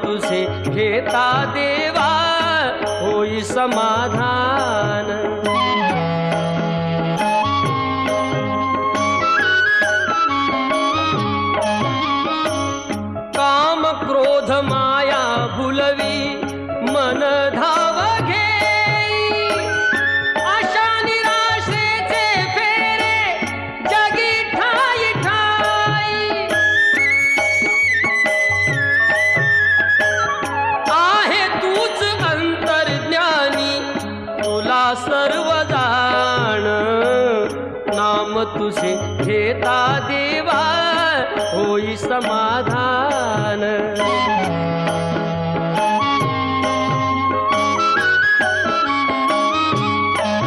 तुझे घेता देवा होई समाधान। काम क्रोध माया भुलवी मन धाव घेई, आशा निराशेचे फेरे जगी ठाई ठाई। आहे तूच अंतर्ज्ञानी तुला सर्व जाण, नाम तुझे घेता देवा होई समाधान।